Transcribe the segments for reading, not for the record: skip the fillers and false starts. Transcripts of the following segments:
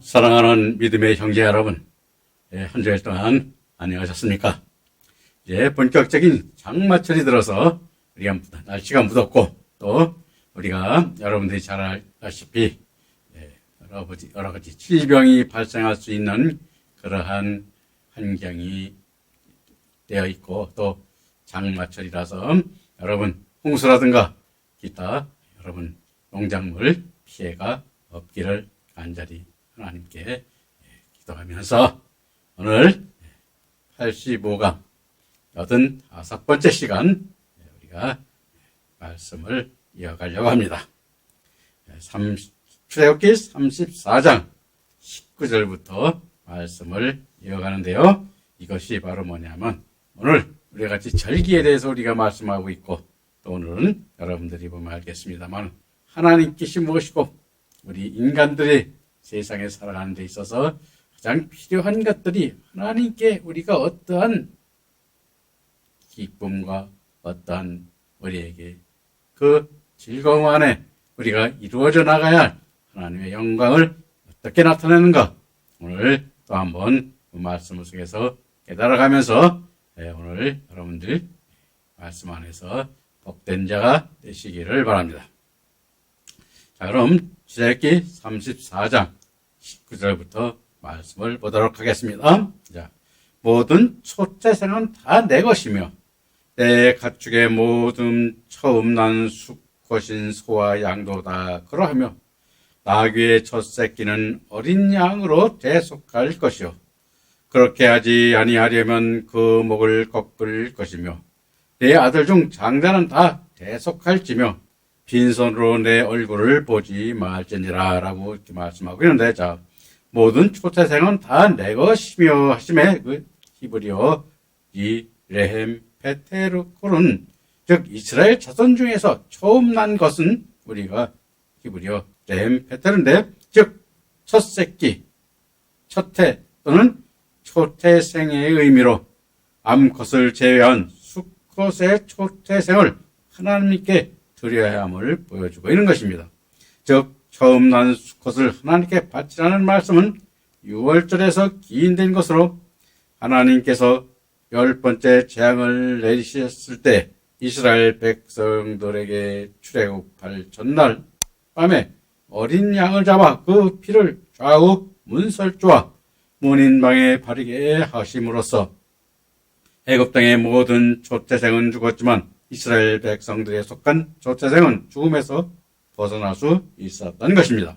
사랑하는 믿음의 형제 여러분, 한 주일 동안 안녕하셨습니까? 이제 본격적인 장마철이 들어서 우리가 날씨가 무덥고 또 우리가 여러분들이 잘 알다시피 여러 가지 질병이 발생할 수 있는 그러한 환경이 되어 있고 또 장마철이라서 여러분 홍수라든가 기타 여러분 농작물 피해가 없기를 간절히 하나님께 기도하면서 오늘 85강 85번째 시간 우리가 말씀을 이어가려고 합니다. 출애굽기 34장 19절부터 말씀을 이어가는데요. 이것이 바로 뭐냐면 오늘 우리가 같이 절기에 대해서 우리가 말씀하고 있고 또 오늘은 여러분들이 보면 알겠습니다만 하나님께서 무엇이고 우리 인간들이 세상에 살아가는 데 있어서 가장 필요한 것들이 하나님께 우리가 어떠한 기쁨과 어떠한 우리에게 그 즐거움 안에 우리가 이루어져 나가야 할 하나님의 영광을 어떻게 나타내는가 오늘 또 한번 그 말씀 속에서 깨달아가면서 오늘 여러분들 말씀 안에서 복된 자가 되시기를 바랍니다. 자, 그럼 출애굽기 34장 19절부터 말씀을 보도록 하겠습니다. 자, 모든 초태생은 다 내 것이며 내 가축의 모든 처음 난 수컷인 소와 양도 다 그러하며 나귀의 첫 새끼는 어린 양으로 대속할 것이요 그렇게 하지 아니하려면 그 목을 꺾을 것이며 내 아들 중 장자는 다 대속할지며 빈손으로 내 얼굴을 보지 말지니라 라고 이렇게 말씀하고 있는데 자 모든 초태생은 다 내 것이며 하심에 그 히브리어 이 레헴 페테르콜은 즉 이스라엘 자손 중에서 처음 난 것은 우리가 히브리어 레헴 페테르인데 즉 첫 새끼, 첫해 또는 초태생의 의미로 암컷을 제외한 수컷의 초태생을 하나님께 드려야 함을 보여주고 있는 것입니다. 즉 처음 난 수컷을 하나님께 바치라는 말씀은 6월절에서 기인된 것으로 하나님께서 10번째 재앙을 내리셨을 때 이스라엘 백성들에게 출애굽할 전날 밤에 어린 양을 잡아 그 피를 좌우 문설주와 문인방에 바르게 하심으로써 애굽 땅의 모든 초태생은 죽었지만 이스라엘 백성들에 속한 초태생은 죽음에서 벗어날 수 있었던 것입니다.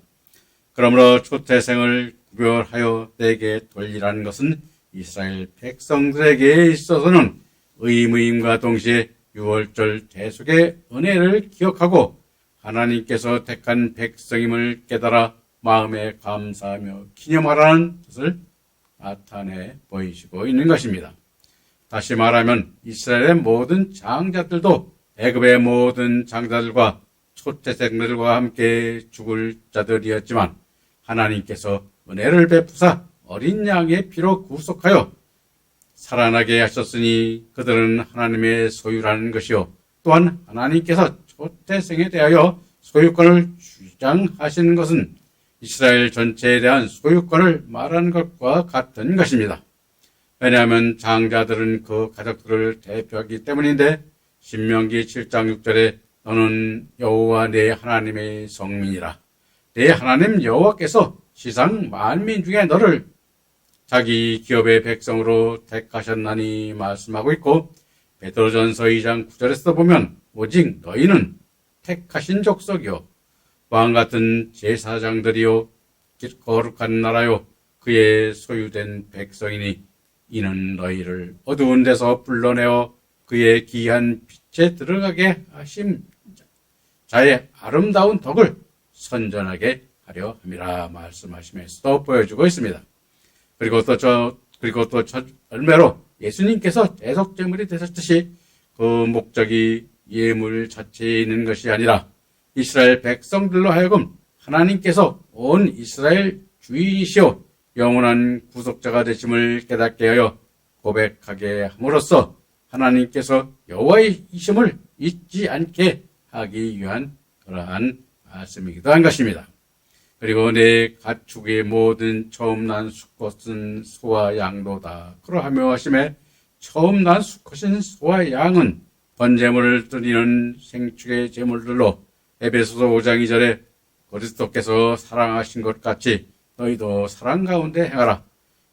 그러므로 초태생을 구별하여 내게 돌리라는 것은 이스라엘 백성들에게 있어서는 의무임과 동시에 6월절 대속의 은혜를 기억하고 하나님께서 택한 백성임을 깨달아 마음에 감사하며 기념하라는 뜻을 나타내 보이시고 있는 것입니다. 다시 말하면 이스라엘의 모든 장자들도 애굽의 모든 장자들과 초태생들과 함께 죽을 자들이었지만 하나님께서 은혜를 베푸사 어린 양의 피로 구속하여 살아나게 하셨으니 그들은 하나님의 소유라는 것이요 또한 하나님께서 초태생에 대하여 소유권을 주장하시는 것은 이스라엘 전체에 대한 소유권을 말하는 것과 같은 것입니다. 왜냐하면 장자들은 그 가족들을 대표하기 때문인데 신명기 7장 6절에 너는 여호와 내 하나님의 성민이라 내 하나님 여호와께서 지상 만민 중에 너를 자기 기업의 백성으로 택하셨나니 말씀하고 있고 베드로전서 2장 9절에서 보면 오직 너희는 택하신 족속이요 왕 같은 제사장들이요 거룩한 나라요 그의 소유된 백성이니 이는 너희를 어두운 데서 불러내어 그의 귀한 빛에 들어가게 하심 자의 아름다운 덕을 선전하게 하려 함이라 말씀하시면서도 보여주고 있습니다. 그리고 또 첫 열매로 예수님께서 대속제물이 되셨듯이 그 목적이 예물 자체에 있는 것이 아니라 이스라엘 백성들로 하여금 하나님께서 온 이스라엘 주인이시오 영원한 구속자가 되심을 깨닫게 하여 고백하게 함으로써 하나님께서 여호와이심을 잊지 않게 하기 위한 그러한 말씀이기도 한 것입니다. 그리고 내 가축의 모든 처음 난 수컷은 소와 양도다. 그러하며 하심에 처음 난 수컷인 소와 양은 번제물을 드리는 생축의 제물들로 에베소서 5장 2절에 그리스도께서 사랑하신 것 같이 너희도 사랑 가운데 행하라.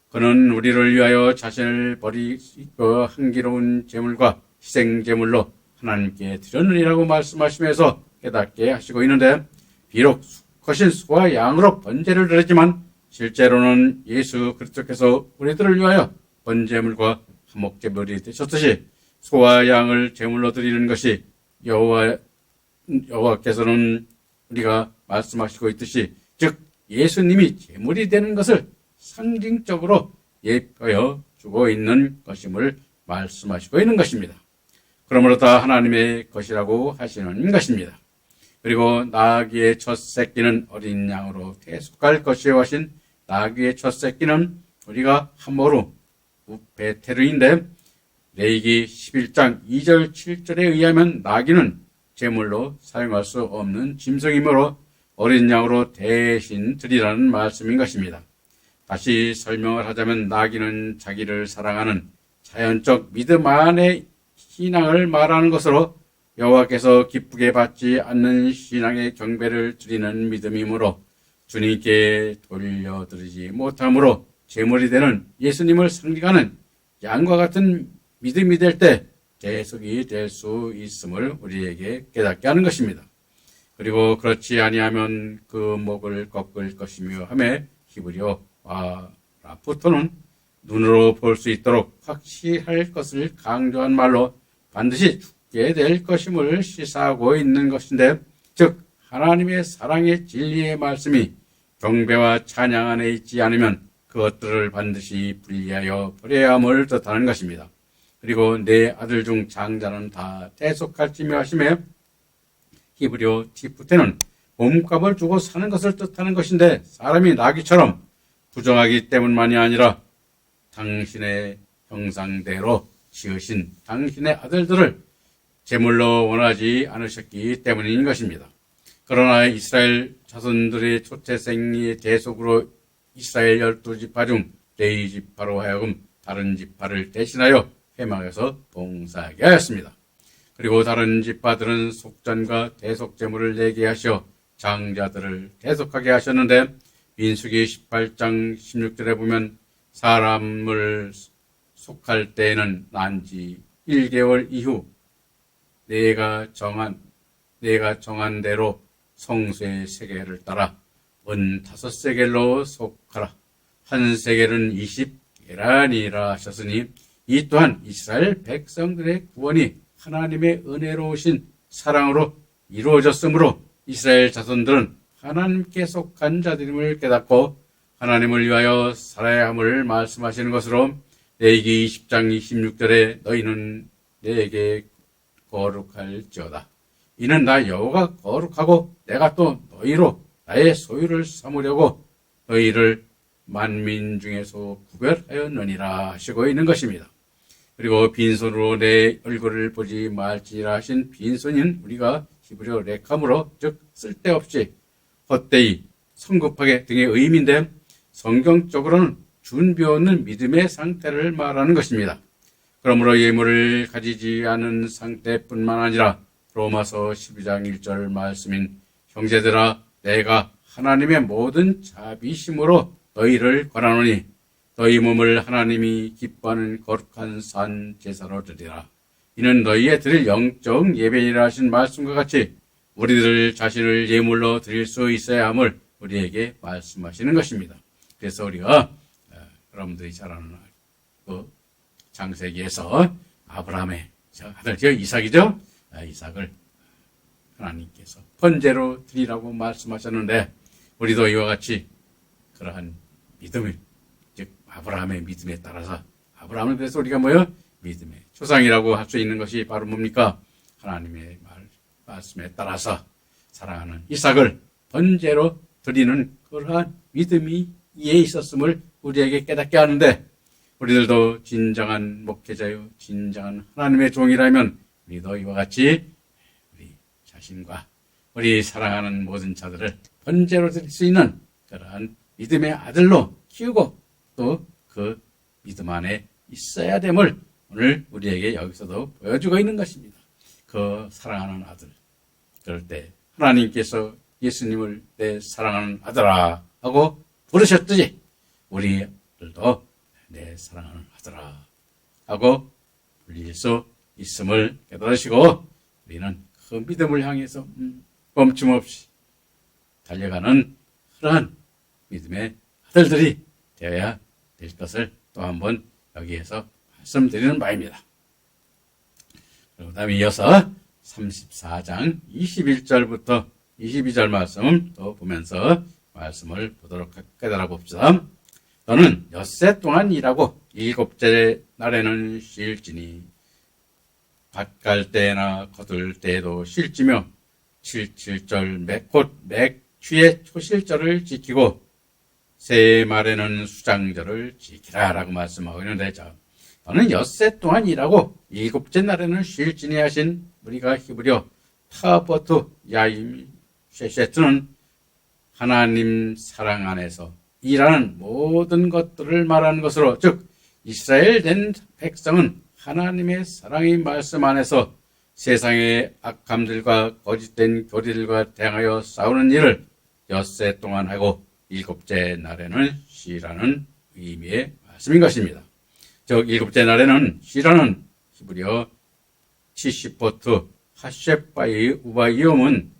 그는 우리를 위하여 자신을 버리고 향기로운 제물과 희생 제물로 하나님께 드렸느니라고 말씀하시면서 깨닫게 하시고 있는데, 비록 수컷인 소와 양으로 번제를 드렸지만 실제로는 예수 그리스도께서 우리들을 위하여 번제물과 화목제물이 되셨듯이 소와 양을 제물로 드리는 것이 여호와께서는 우리가 말씀하시고 있듯이, 즉 예수님이 제물이 되는 것을 상징적으로 예표하여 주고 있는 것임을 말씀하시고 있는 것입니다. 그러므로 다 하나님의 것이라고 하시는 것입니다. 그리고 나귀의 첫 새끼는 어린 양으로 대속할 것이요 하신 나귀의 첫 새끼는 우리가 하모루 베테르인데, 레위기 11장 2절 7절에 의하면 나귀는 제물로 사용할 수 없는 짐승이므로 어린 양으로 대신 드리라는 말씀인 것입니다. 다시 설명을 하자면 나귀는 자기를 사랑하는 자연적 믿음 안의 신앙을 말하는 것으로 여호와께서 기쁘게 받지 않는 신앙의 경배를 드리는 믿음이므로 주님께 돌려드리지 못함으로 제물이 되는 예수님을 상징하는 양과 같은 믿음이 될 때 대속이 될 수 있음을 우리에게 깨닫게 하는 것입니다. 그리고 그렇지 아니하면 그 목을 꺾을 것이며 하며 히브리어 라푸토는 눈으로 볼 수 있도록 확실할 것을 강조한 말로 반드시 죽게 될 것임을 시사하고 있는 것인데, 즉 하나님의 사랑의 진리의 말씀이 경배와 찬양 안에 있지 않으면 그것들을 반드시 분리하여 버려야 함을 뜻하는 것입니다. 그리고 내 아들 중 장자는 다 대속할지며 하시며 히브리어 티프테는 몸값을 주고 사는 것을 뜻하는 것인데, 사람이 나귀처럼 부정하기 때문만이 아니라 당신의 형상대로 지으신 당신의 아들들을 제물로 원하지 않으셨기 때문인 것입니다. 그러나 이스라엘 자손들의 초태생의 대속으로 이스라엘 12지파 중 레위 지파로 하여금 다른 지파를 대신하여 회막에서 봉사하게 하였습니다. 그리고 다른 지파들은 속전과 대속 제물을 내게 하시어 장자들을 대속하게 하셨는데, 민수기 18장 16절에 보면 사람을 속할 때에는 난지 1개월 이후 내가 정한 대로 성수의 세겔을 따라 은 5세겔로 속하라. 한 세겔은 20게라니라 하셨으니, 이 또한 이스라엘 백성들의 구원이 하나님의 은혜로우신 사랑으로 이루어졌으므로 이스라엘 자손들은 하나님께 속한 자들임을 깨닫고 하나님을 위하여 살아야 함을 말씀하시는 것으로, 레위기 20장 26절에 너희는 내게 거룩할지어다. 이는 나 여호와가 거룩하고 내가 또 너희로 나의 소유를 삼으려고 너희를 만민 중에서 구별하였느니라 하시고 있는 것입니다. 그리고 빈손으로 내 얼굴을 보지 말지라 하신 빈손인 우리가 히브리어 레캄으로, 즉 쓸데없이 헛되이 성급하게 등의 의미인데, 성경적으로는 준비 없는 믿음의 상태를 말하는 것입니다. 그러므로 예물을 가지지 않은 상태뿐만 아니라 로마서 12장 1절 말씀인 형제들아 내가 하나님의 모든 자비심으로 너희를 권하노니 너희 몸을 하나님이 기뻐하는 거룩한 산 제사로 드리라. 이는 너희의 드릴 영적 예배니라 하신 말씀과 같이 우리들 자신을 예물로 드릴 수 있어야 함을 우리에게 말씀하시는 것입니다. 그래서 우리가 여러분들이 잘 아는 그 창세기에서 아브라함의 아들 이삭이죠. 이삭을 하나님께서 번제로 드리라고 말씀하셨는데, 우리도 이와 같이 그러한 믿음을, 즉 아브라함의 믿음에 따라서, 아브라함은 그래서 우리가 믿음의 조상이라고 할 수 있는 것이 바로 뭡니까? 하나님의 말씀에 따라서 사랑하는 이삭을 번제로 드리는 그러한 믿음이 이에 있었음을 우리에게 깨닫게 하는데, 우리들도 진정한 목회자요, 진정한 하나님의 종이라면 우리도 이와 같이 우리 자신과 우리 사랑하는 모든 자들을 현재로 드릴 수 있는 그러한 믿음의 아들로 키우고 또 그 믿음 안에 있어야 됨을 오늘 우리에게 여기서도 보여주고 있는 것입니다. 그 사랑하는 아들. 그럴 때 하나님께서 예수님을 내 사랑하는 아들아 하고 부르셨듯이 우리들도 내 사랑하는 아들아 하고 불릴 수 있음을 깨달으시고 우리는 그 믿음을 향해서 멈춤없이 달려가는 그러한 믿음의 아들들이 되어야 될 것을 또 한번 여기에서 말씀드리는 바입니다. 그 다음에 이어서 34장 21절부터 22절 말씀을 또 보면서 말씀을 보도록 깨달아 봅시다. 너는 엿새 동안 일하고 일곱째 날에는 쉴지니 밭갈 때나 거둘 때에도 쉴지며 77절 곧 맥추의 초실절을 지키고 새 말에는 수장절을 지키라 라고 말씀하고 있는데 너는 엿새 동안 일하고 일곱째 날에는 쉴지니 하신 우리가 히브리어 타버트 야임 쉐쉐트는 하나님 사랑 안에서 일하는 모든 것들을 말하는 것으로 즉 이스라엘 된 백성은 하나님의 사랑의 말씀 안에서 세상의 악함들과 거짓된 교리들과 대항하여 싸우는 일을 엿새 동안 하고 일곱째 날에는 쉬라는 의미의 말씀인 것입니다. 즉 일곱째 날에는 쉬라는 히브리어 치시포트 하셰바이 우바이옴은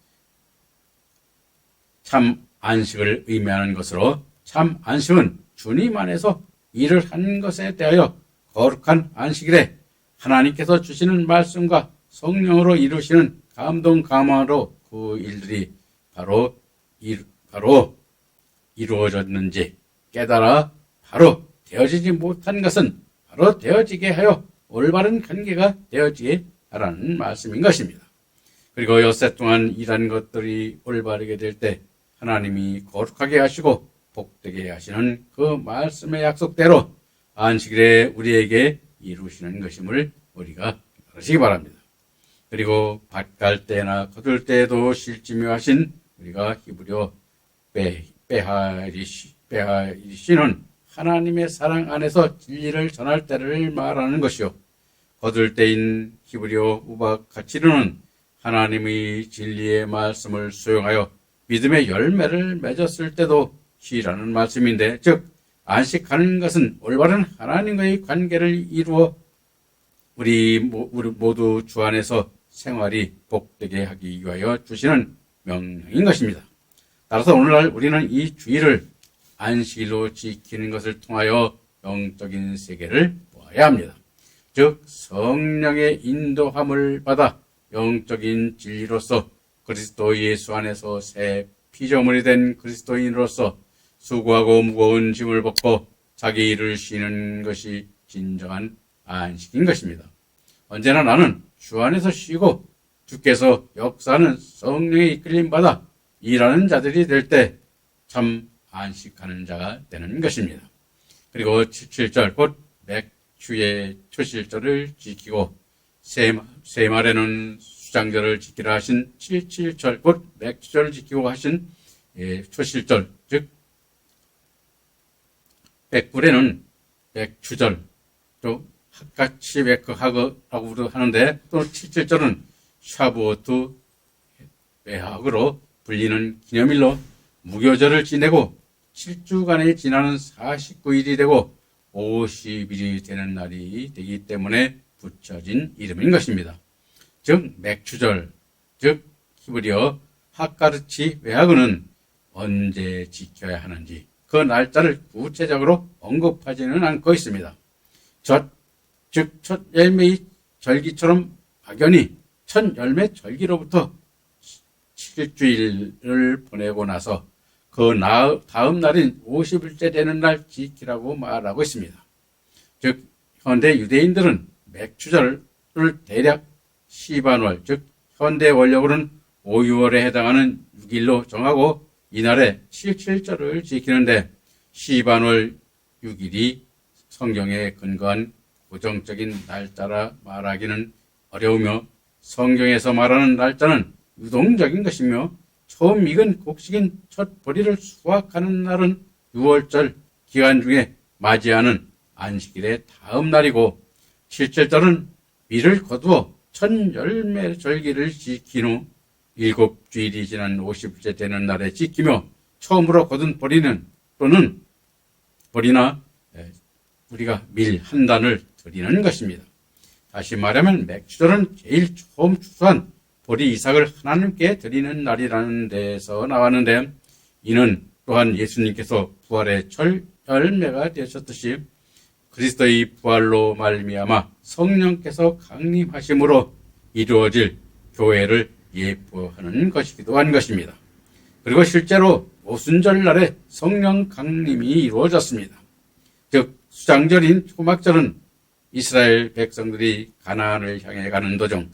참 안식을 의미하는 것으로 참 안식은 주님 안에서 일을 한 것에 대하여 거룩한 안식일에 하나님께서 주시는 말씀과 성령으로 이루시는 감동 감화로 그 일들이 바로 이루어졌는지 깨달아 바로 되어지지 못한 것은 바로 되어지게 하여 올바른 관계가 되어지게 하라는 말씀인 것입니다. 그리고 엿새 동안 일한 것들이 올바르게 될 때 하나님이 거룩하게 하시고 복되게 하시는 그 말씀의 약속대로 안식일에 우리에게 이루시는 것임을 우리가 깨달으시기 바랍니다. 그리고 밭갈 때나 거둘 때에도 쉴지며 하신 우리가 히브리어 베하리시는 하나님의 사랑 안에서 진리를 전할 때를 말하는 것이요 거둘 때인 히브리어 우바카치르는 하나님의 진리의 말씀을 수용하여 믿음의 열매를 맺었을 때도 쉬라는 말씀인데 즉 안식하는 것은 올바른 하나님과의 관계를 이루어 우리 모두 주 안에서 생활이 복되게 하기 위하여 주시는 명령인 것입니다. 따라서 오늘날 우리는 이 주일을 안식일로 지키는 것을 통하여 영적인 세계를 보아야 합니다. 즉 성령의 인도함을 받아 영적인 진리로서 그리스도 예수 안에서 새 피조물이 된 그리스도인으로서 수고하고 무거운 짐을 벗고 자기 일을 쉬는 것이 진정한 안식인 것입니다. 언제나 나는 주 안에서 쉬고 주께서 역사하는 성령의 이끌림 받아 일하는 자들이 될 때 참 안식하는 자가 되는 것입니다. 그리고 77절 곧 맥추의 초실절을 지키고 새 말에는 수장절을 지키라 하신 77절 곧 맥추절을 지키고 하신 초실절 즉 백불에는 맥추절 또 핫가치 베크하그라고도 하는데 또 77절은 샤부오트 베하그로 불리는 기념일로 무교절을 지내고 7주간에 지나는 49일이 되고 50일이 되는 날이 되기 때문에 붙여진 이름인 것입니다. 즉 맥추절 즉 히브리어 핫가르치 베하그는 언제 지켜야 하는지 그 날짜를 구체적으로 언급하지는 않고 있습니다. 첫 열매의 절기처럼 막연히 첫 열매 절기로부터 7주일을 보내고 나서 그 다음 날인 50일째 되는 날 지키라고 말하고 있습니다. 즉 현대 유대인들은 맥추절을 대략 시반월 즉 현대 원력으로는 5유월에 해당하는 6일로 정하고 이날에 77절을 지키는데 시반월 6일이 성경에 근거한 고정적인 날짜라 말하기는 어려우며 성경에서 말하는 날짜는 유동적인 것이며 처음 익은 곡식인 첫 보리를 수확하는 날은 6월절 기간 중에 맞이하는 안식일의 다음 날이고, 7절절은 밀을 거두어 첫 열매 절기를 지킨 후 7주일이 지난 50일째 되는 날에 지키며 처음으로 거둔 보리는 또는 보리나 우리가 밀 한 단을 드리는 것입니다. 다시 말하면 맥주절은 제일 처음 추수한 보리 이삭을 하나님께 드리는 날이라는 데서 나왔는데, 이는 또한 예수님께서 부활의 열매가 되셨듯이 그리스도의 부활로 말미암아 성령께서 강림하심으로 이루어질 교회를 예표하는 것이기도 한 것입니다. 그리고 실제로 오순절 날에 성령 강림이 이루어졌습니다. 즉 수장절인 초막절은 이스라엘 백성들이 가나안을 향해 가는 도중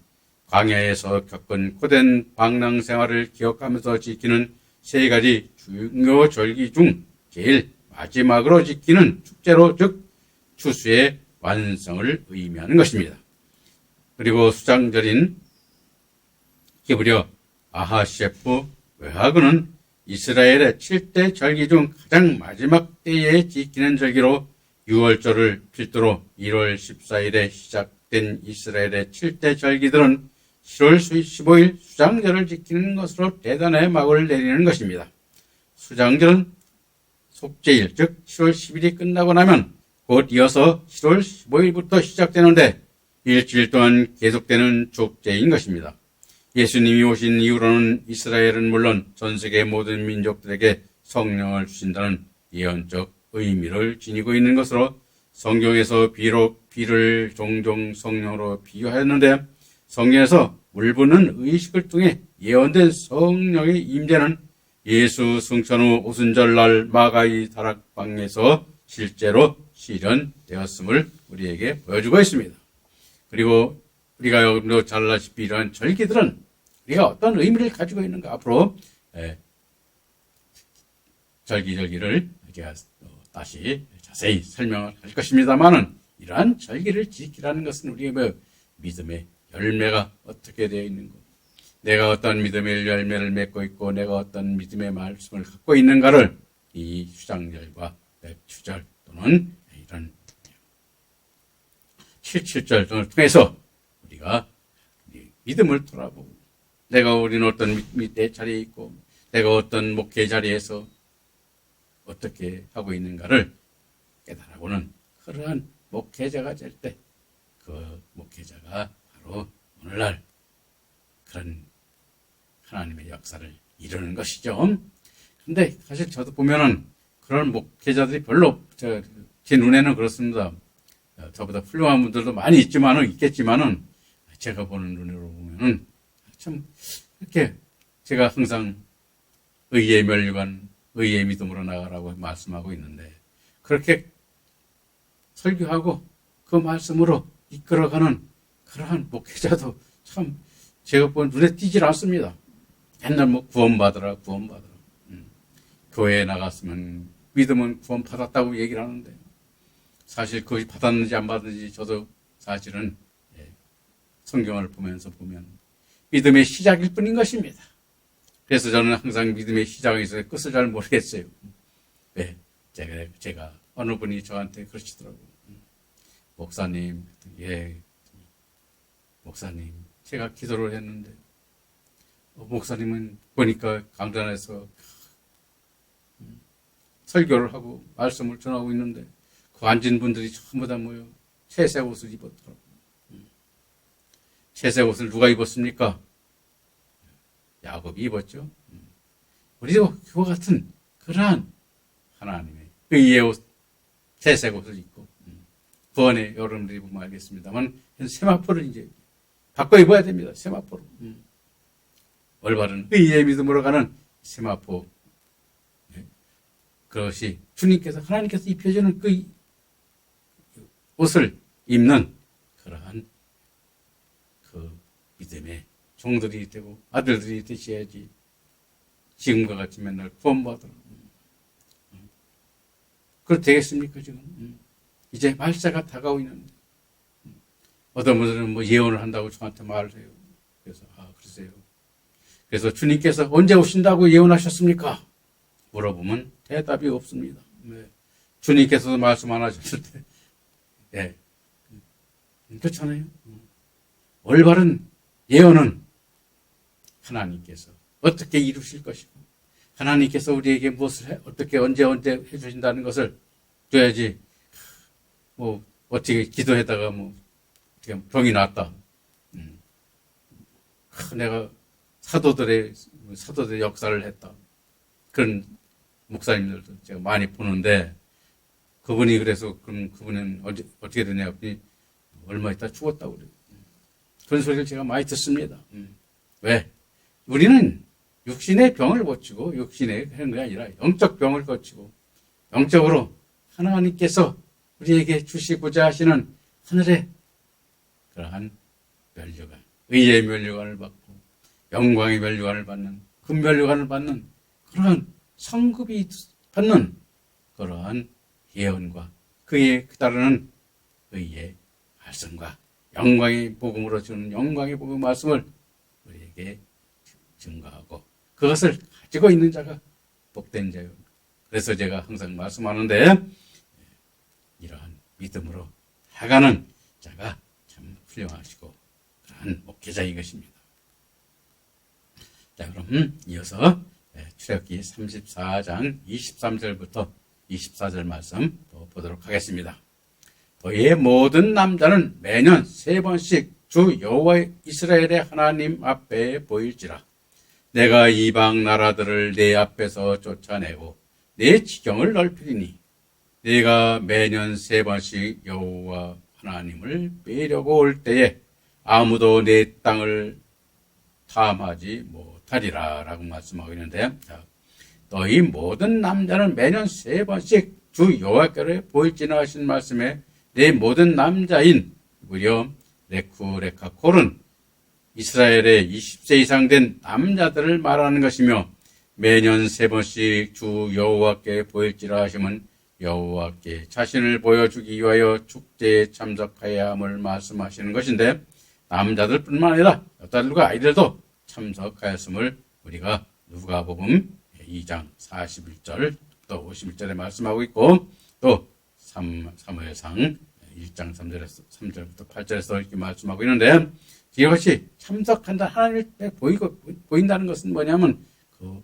광야에서 겪은 고된 방랑 생활을 기억하면서 지키는 세 가지 중요 절기 중 제일 마지막으로 지키는 축제로, 즉 추수의 완성을 의미하는 것입니다. 그리고 수장절인 히브리어 아하셰프 외하그는 이스라엘의 7대 절기 중 가장 마지막 때에 지키는 절기로 6월절을 필두로 1월 14일에 시작된 이스라엘의 7대 절기들은 7월 15일 수장절을 지키는 것으로 대단의 막을 내리는 것입니다. 수장절은 속죄일, 즉 7월 10일이 끝나고 나면 곧 이어서 7월 15일부터 시작되는데 일주일 동안 계속되는 축제인 것입니다. 예수님이 오신 이후로는 이스라엘은 물론 전 세계 모든 민족들에게 성령을 주신다는 예언적 의미를 지니고 있는 것으로 성경에서 비록 비를 종종 성령으로 비유하였는데, 성경에서 물붓는 의식을 통해 예언된 성령의 임재는 예수 승천 후 오순절날 마가의 다락방에서 실제로 실현되었음을 우리에게 보여주고 있습니다. 그리고 우리가 여러분도 잘 아시다시피 이러한 절기들은 우리가 어떤 의미를 가지고 있는가, 앞으로 절기를 제가 다시 자세히 설명을 할 것입니다만은, 이러한 절기를 지키라는 것은 우리의 믿음의 열매가 어떻게 되어 있는 것, 내가 어떤 믿음의 열매를 맺고 있고 내가 어떤 믿음의 말씀을 갖고 있는가를 이 수장절과 맥주절 또는 이런 77절 등을 통해서 우리가 믿음을 돌아보고, 우리는 어떤 밑에 자리에 있고 내가 어떤 목회 자리에서 어떻게 하고 있는가를 깨달아보는 그러한 목회자가 될 때, 그 목회자가 바로 오늘날 그런 하나님의 역사를 이루는 것이죠. 근데 사실 저도 보면은 그런 목회자들이 별로 제 눈에는 그렇습니다. 저보다 훌륭한 분들도 많이 있겠지만은 제가 보는 눈으로 보면은 참 이렇게 제가 항상 의의 멸류관, 의의 믿음으로 나가라고 말씀하고 있는데, 그렇게 설교하고 그 말씀으로 이끌어가는 그러한 목회자도 참 제가 보는 눈에 띄질 않습니다. 맨날 구원받으라. 교회에 나갔으면 믿음은 구원받았다고 얘기를 하는데, 사실 그것이 받았는지 안 받았는지 저도 사실은 성경을 보면서 보면 믿음의 시작일 뿐인 것입니다. 그래서 저는 항상 믿음의 시작에서 끝을 잘 모르겠어요. 왜? 제가 어느 분이 저한테 그러시더라고요. 목사님, 목사님, 제가 기도를 했는데 목사님은 보니까 강단에서 설교를 하고 말씀을 전하고 있는데 그 앉은 분들이 전부 다 모여 채색 옷을 입었더라고요. 채색 옷을 누가 입었습니까? 야곱이 입었죠. 우리도 그와 같은 그러한 하나님의 의의 옷, 채색 옷을 입고, 구원의 여러분들이 보면 알겠습니다만 세마포를 이제 바꿔 입어야 됩니다. 세마포로. 올바른 의의 믿음으로 가는 세마포. 그것이 주님께서, 하나님께서 입혀주는 그 옷을 입는 그러한 그 믿음의 종들이 되고 아들들이 되셔야지 지금과 같이 맨날 구원받으라. 그렇게 되겠습니까, 지금? 이제 말세가 다가오고 있는데. 어떤 분들은 예언을 한다고 저한테 말을 해요. 그래서, 글쎄요. 그래서 주님께서 언제 오신다고 예언하셨습니까? 물어보면 대답이 없습니다. 네. 주님께서도 말씀 안 하셨을 때, 네. 그렇잖아요. 올바른 예언은 하나님께서 어떻게 이루실 것이고, 하나님께서 우리에게 무엇을 어떻게 언제 해주신다는 것을 줘야지, 어떻게 기도하다가 어떻게 병이 났다. 내가 사도들의 역사를 했다. 그런 목사님들도 제가 많이 보는데, 그분이 그래서, 그분은 어떻게 되냐, 얼마 있다 죽었다고 그래요. 그런 소리를 제가 많이 듣습니다. 왜? 우리는 육신의 병을 고치고, 육신의 하는 게 아니라 영적 병을 고치고, 영적으로 하나님께서 우리에게 주시고자 하시는 하늘의 그러한 면류관, 의의 면류관을 받고, 영광의 면류관을 받는, 금면류관을 받는, 그러한 성급이 받는 그러한 예언과 그에 따르는 의의 말씀과 영광의 복음으로 주는 영광의 복음 말씀을 우리에게 증거하고 그것을 가지고 있는 자가 복된 자요. 그래서 제가 항상 말씀하는데 이러한 믿음으로 나가는 자가 참 훌륭하시고 그러한 목회자인 것입니다. 자, 그럼 이어서 출애굽기 34장 23절부터 24절 말씀 또 보도록 하겠습니다. 너희의 모든 남자는 매년 3번씩 주 여호와 이스라엘의 하나님 앞에 보일지라. 내가 이방 나라들을 내 앞에서 쫓아내고 내 지경을 넓히리니 내가 매년 3번씩 여호와 하나님을 뵈려고 올 때에 아무도 내 땅을 탐하지 못하리라 라고 말씀하고 있는데, 너희 모든 남자는 매년 3번씩 주 여호와께로 보일지나 하신 말씀에 내 모든 남자인 무려 레쿠 레카콜은 이스라엘의 20세 이상 된 남자들을 말하는 것이며 매년 3번씩 주 여호와께 보일지라 하시면 여호와께 자신을 보여주기 위하여 축제에 참석하여야 함을 말씀하시는 것인데, 남자들 뿐만 아니라 여자들과 아이들도 참석하였음을 우리가 누가복음 2장 41절부터 51절에 말씀하고 있고, 또 사무엘상 1장 3절부터 8절에서 이렇게 말씀하고 있는데, 이것이 참석한다, 하나님을 보인다는 것은 뭐냐면 그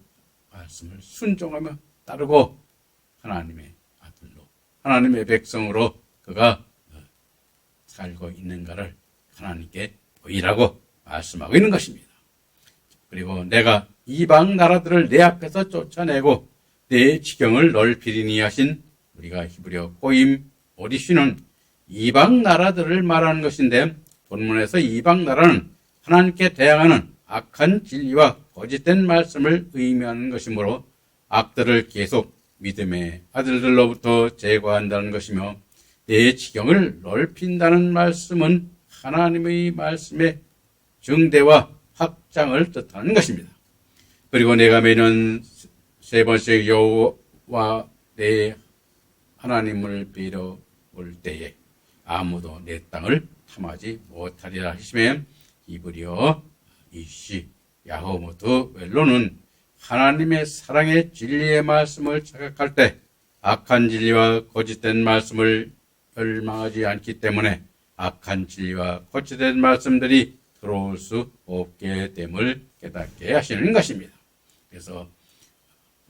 말씀을 순종하며 따르고 하나님의 아들로, 하나님의 백성으로 그가 살고 있는가를 하나님께 보이라고 말씀하고 있는 것입니다. 그리고 내가 이방 나라들을 내 앞에서 쫓아내고 내 지경을 넓히리니 하신 우리가 히브리어 고임 오리시는 이방 나라들을 말하는 것인데, 본문에서 이방 나라는 하나님께 대항하는 악한 진리와 거짓된 말씀을 의미하는 것이므로 악들을 계속 믿음의 아들들로부터 제거한다는 것이며, 내 지경을 넓힌다는 말씀은 하나님의 말씀의 증대와 확장을 뜻하는 것입니다. 그리고 내가 매년 3번씩 여호와 내 하나님을 뵈러 올 때에 아무도 내 땅을 탐하지 못하리라 하시면, 히브리어 이시 야호모트 웰로는 하나님의 사랑의 진리의 말씀을 자각할 때 악한 진리와 거짓된 말씀을 멸망하지 않기 때문에 악한 진리와 거짓된 말씀들이 들어올 수 없게 됨을 깨닫게 하시는 것입니다. 그래서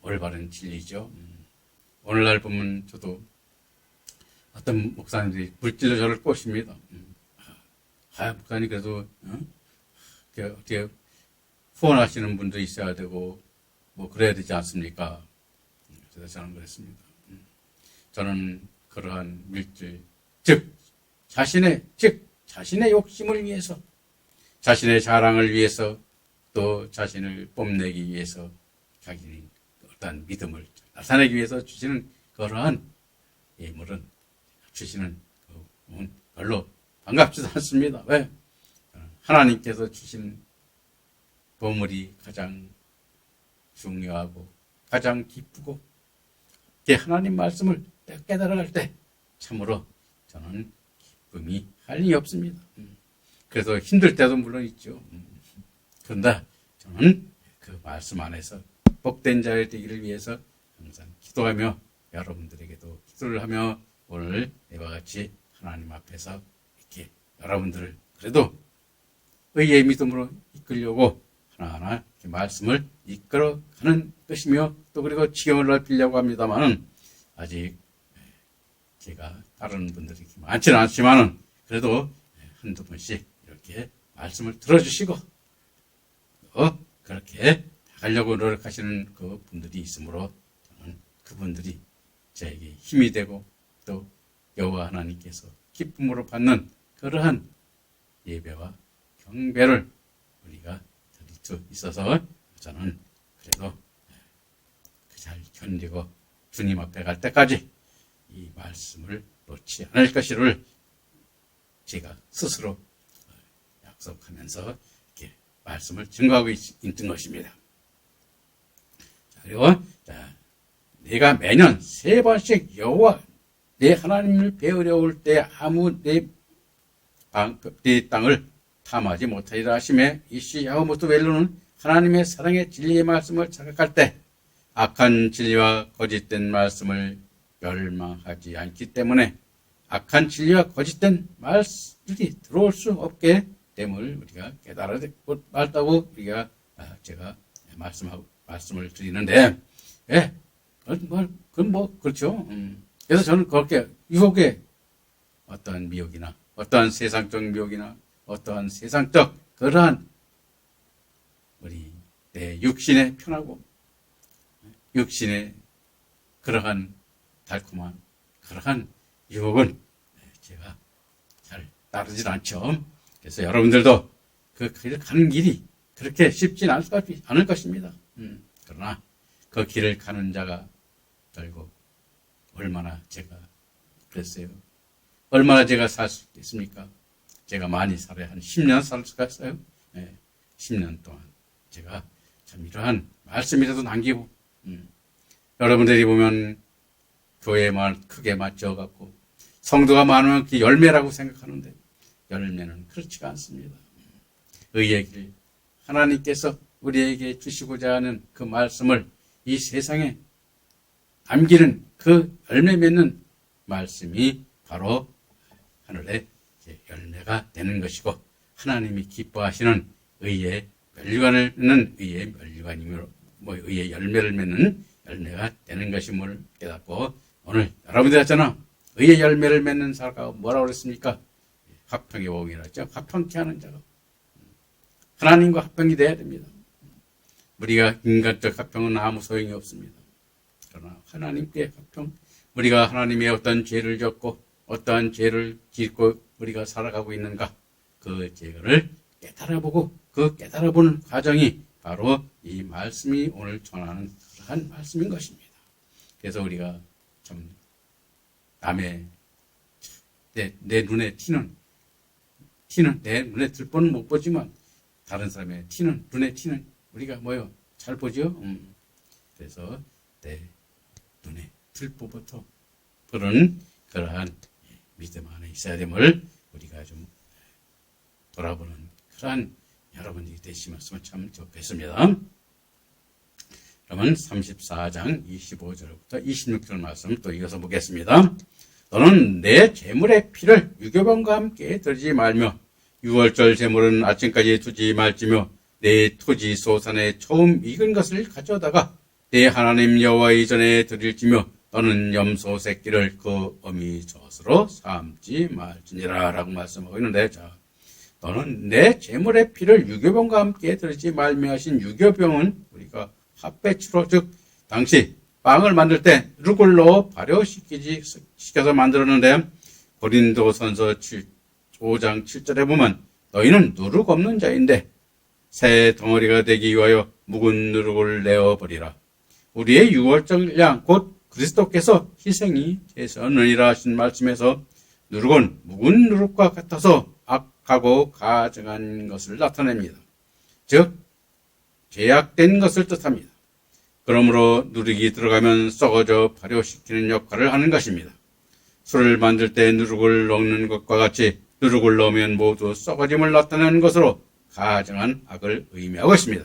올바른 진리죠. 오늘날 보면 저도 어떤 목사님들이 물질로 저를 꼬십니다. 목사님 그래도 어떻게 후원하시는 분도 있어야 되고 그래야 되지 않습니까? 그래서 저는 그랬습니다. 저는 그러한 물질, 자신의 욕심을 위해서, 자신의 자랑을 위해서, 또 자신을 뽐내기 위해서, 자기의 어떤 믿음을 나타내기 위해서 주시는 그러한 예물은, 주시는 그건 별로 반갑지도 않습니다. 왜? 하나님께서 주신 보물이 가장 중요하고 가장 기쁘고, 하나님 말씀을 깨달아갈 때 참으로 저는 기쁨이 한이 없습니다. 그래서 힘들 때도 물론 있죠. 그런데 저는 그 말씀 안에서 복된 자가 되기를 위해서 항상 기도하며 여러분들에게도 기도를 하며 오늘 이와 같이 하나님 앞에서 이렇게 여러분들을 그래도 의의 믿음으로 이끌려고 하나하나 이렇게 말씀을 이끌어가는 것이며 또 그리고 지경을 넓히려고 합니다만은 아직 제가 다른 분들이 많지는 않지만은 그래도 한두 번씩 이렇게 말씀을 들어주시고 그렇게 하려고 노력하시는 그 분들이 있으므로 저는 그분들이 저에게 힘이 되고 또 여호와 하나님께서 기쁨으로 받는 그러한 예배와 경배를 우리가 드릴 수 있어서 저는 그래도 잘 견디고 주님 앞에 갈 때까지 이 말씀을 놓지 않을 것이를 제가 스스로 약속하면서 이렇게 말씀을 증거하고 있는 것입니다. 그리고 내가 매년 3번씩 여호와 내 하나님을 배우려 올 때 아무 내 땅을 탐하지 못하리라 하시매 이시 야고보스 웰로는 하나님의 사랑의 진리의 말씀을 자각할 때 악한 진리와 거짓된 말씀을 멸망하지 않기 때문에 악한 진리와 거짓된 말씀들이 들어올 수 없게 됨을 우리가 깨달아야 말다고 우리가 제가 말씀을 드리는데, 그건 그렇죠. 그래서 저는 그렇게 유혹의 어떠한 미혹이나 어떠한 세상적 미혹이나 어떠한 세상적 그러한 우리 내 육신에 편하고 육신의 그러한 달콤한 그러한 유혹은 제가 잘 따르질 않죠. 그래서 여러분들도 그 길을 가는 길이 그렇게 쉽지는 않을 것입니다. 그러나 그 길을 가는 자가 결국 얼마나 제가 그랬어요. 얼마나 제가 살 수 있겠습니까? 제가 많이 살아야 한 10년 살 수가 있어요. 10년 동안 제가 참 이러한 말씀이라도 남기고 여러분들이 보면 교회만 크게 맞춰갖고 성도가 많으면 그게 열매라고 생각하는데 열매는 그렇지가 않습니다. 의의 길 하나님께서 우리에게 주시고자 하는 그 말씀을 이 세상에 남기는 그 열매 맺는 말씀이 바로 하늘의 열매가 되는 것이고 하나님이 기뻐하시는 의의 멸류관을 맺는 의의 멸류관이므로 의의 열매를 맺는 열매가 되는 것임을 깨닫고 오늘 여러분들 했잖아. 의의 열매를 맺는 사람가 뭐라고 그랬습니까? 화평의 복이라 했죠. 화평케 하는 자가 하나님과 화평이 돼야 됩니다. 우리가 인간적 화평은 아무 소용이 없습니다. 그러나 하나님께 화평, 우리가 하나님의 어떤 죄를 졌고 어떠한 죄를 짓고 우리가 살아가고 있는가 그 죄를 깨달아보고 그 깨달아보는 과정이 바로 이 말씀이 오늘 전하는 그러한 말씀인 것입니다. 그래서 우리가 참 남의 내 눈에 튀는 내 눈에 들 뻔은 못 보지만 다른 사람의 눈에 튀는 우리가 잘 보죠. 그래서 내 눈에 들 법부터 그런 그러한 믿음 안에 있어야 됨을 우리가 좀 돌아보는 그러한 여러분들이 되시면 참 좋겠습니다. 그러면 34장 25절부터 26절 말씀 또 이어서 보겠습니다. 너는 내 재물의 피를 유교병과 함께 들이지 말며 유월절 재물은 아침까지 두지 말지며 내 토지 소산에 처음 익은 것을 가져다가 내 하나님 여호와의 전에 드릴지며 너는 염소 새끼를 그 어미 젖으로 삼지 말지니라 라고 말씀하고 있는데 너는 내 재물의 피를 유교병과 함께 들이지 말며 하신 유교병은 우리가 핫배추로 즉 당시 빵을 만들 때 누룩을 넣어 발효시켜서 만들었는데 고린도전서 5장 7절에 보면 너희는 누룩 없는 자인데 새 덩어리가 되기 위하여 묵은 누룩을 내어버리라. 우리의 유월절 양 곧 그리스도께서 희생이 되셨느니라 하신 말씀에서 누룩은 묵은 누룩과 같아서 악하고 가증한 것을 나타냅니다. 즉 죄악된 것을 뜻합니다. 그러므로 누룩이 들어가면 썩어져 발효시키는 역할을 하는 것입니다. 술을 만들 때 누룩을 넣는 것과 같이 누룩을 넣으면 모두 썩어짐을 나타내는 것으로 가증한 악을 의미하고 있습니다.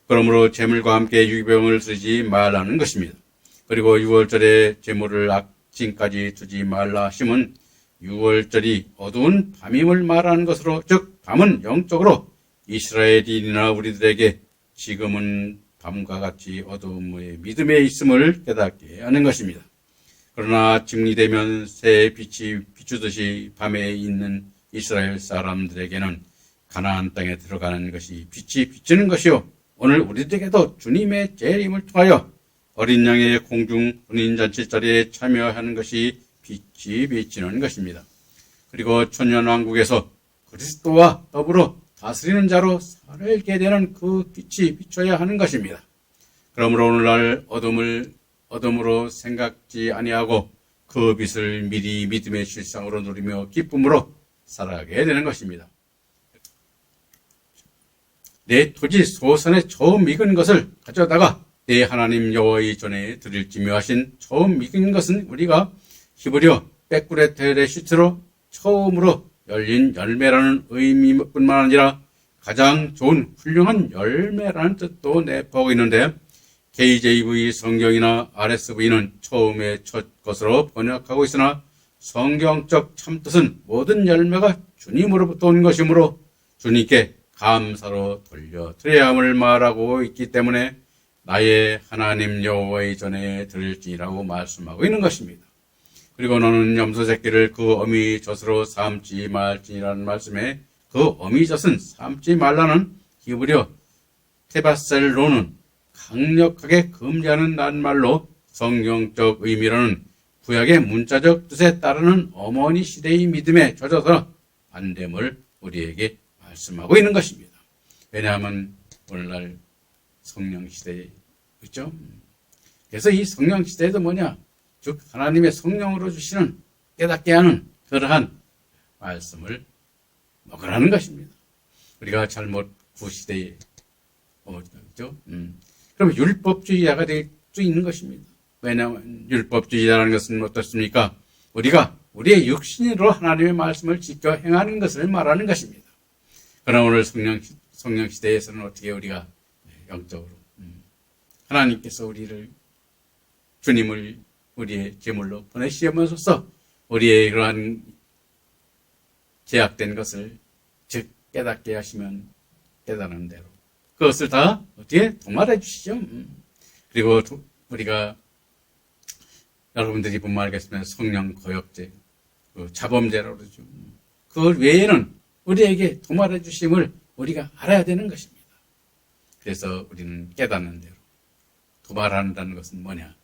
그러므로 제물과 함께 유기병을 쓰지 말라는 것입니다. 그리고 6월절에 제물을 아침까지 두지 말라 하심은 6월절이 어두운 밤임을 말하는 것으로, 즉 밤은 영적으로 이스라엘인이나 우리들에게 지금은 밤과 같이 어두움의 믿음에 있음을 깨닫게 하는 것입니다. 그러나 아침이 되면 새의 빛이 비추듯이 밤에 있는 이스라엘 사람들에게는 가나안 땅에 들어가는 것이 빛이 비치는 것이요, 오늘 우리들에게도 주님의 재림을 통하여 어린 양의 공중 혼인잔치 자리에 참여하는 것이 빛이 비치는 것입니다. 그리고 천년왕국에서 그리스도와 더불어 다스리는 자로 살게 되는 그 빛이 비춰야 하는 것입니다. 그러므로 오늘날 어둠으로 생각지 아니하고 그 빛을 미리 믿음의 실상으로 누리며 기쁨으로 살아가게 되는 것입니다. 내 토지 소산에 처음 익은 것을 가져다가 내 하나님 여호와의 전에 드릴지 묘하신 처음 익은 것은 우리가 히브리어 베꾸레테레시트로 처음으로 열린 열매라는 의미뿐만 아니라 가장 좋은 훌륭한 열매라는 뜻도 내포하고 있는데, KJV 성경이나 RSV는 처음에 첫 것으로 번역하고 있으나 성경적 참뜻은 모든 열매가 주님으로부터 온 것이므로 주님께 감사로 돌려드려야 함을 말하고 있기 때문에 나의 하나님 여호와의 전에 드릴지라고 말씀하고 있는 것입니다. 그리고 너는 염소새끼를 그 어미젖으로 삼지 말지라는 말씀에 그 어미젖은 삼지 말라는 히브리어 테바셀로는 강력하게 금지하는 낱말로 성경적 의미로는 구약의 문자적 뜻에 따르는 어머니 시대의 믿음에 젖어서 안 됨을 우리에게 말씀하고 있는 것입니다. 왜냐하면 오늘날 성령 시대에, 그렇죠? 그래서 이 성령 시대도 뭐냐? 즉 하나님의 성령으로 주시는 깨닫게 하는 그러한 말씀을 먹으라는 것입니다. 우리가 잘못 구시대에 그렇죠? 그럼 율법주의자가 될 수 있는 것입니다. 왜냐하면 율법주의자라는 것은 어떻습니까? 우리가 우리의 육신으로 하나님의 말씀을 지켜 행하는 것을 말하는 것입니다. 그러나 오늘 성령 시대에서는 어떻게 우리가 영적으로 하나님께서 주님을 우리의 제물로 보내시면서 우리의 그러한 제약된 것을 즉 깨닫게 하시면 깨달은 대로 그것을 다 어떻게 도말해 주시죠. 그리고 우리가 여러분들이 보면 알겠지만 성령 거역죄, 자범죄라고 그러죠. 그 외에는 우리에게 도말해 주심을 우리가 알아야 되는 것입니다. 그래서 우리는 깨닫는 대로 도말한다는 것은 뭐냐?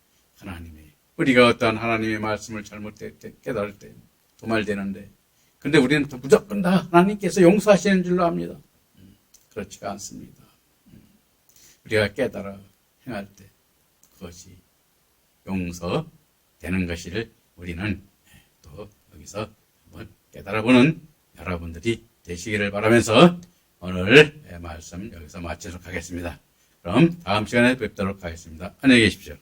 우리가 어떠한 하나님의 말씀을 잘못 깨달을 때 도말되는데, 근데 우리는 무조건 다 하나님께서 용서하시는 줄로 압니다. 그렇지가 않습니다. 우리가 깨달아 행할 때 그것이 용서되는 것을 우리는 또 여기서 한번 깨달아보는 여러분들이 되시기를 바라면서 오늘 말씀 여기서 마치도록 하겠습니다. 그럼 다음 시간에 뵙도록 하겠습니다. 안녕히 계십시오.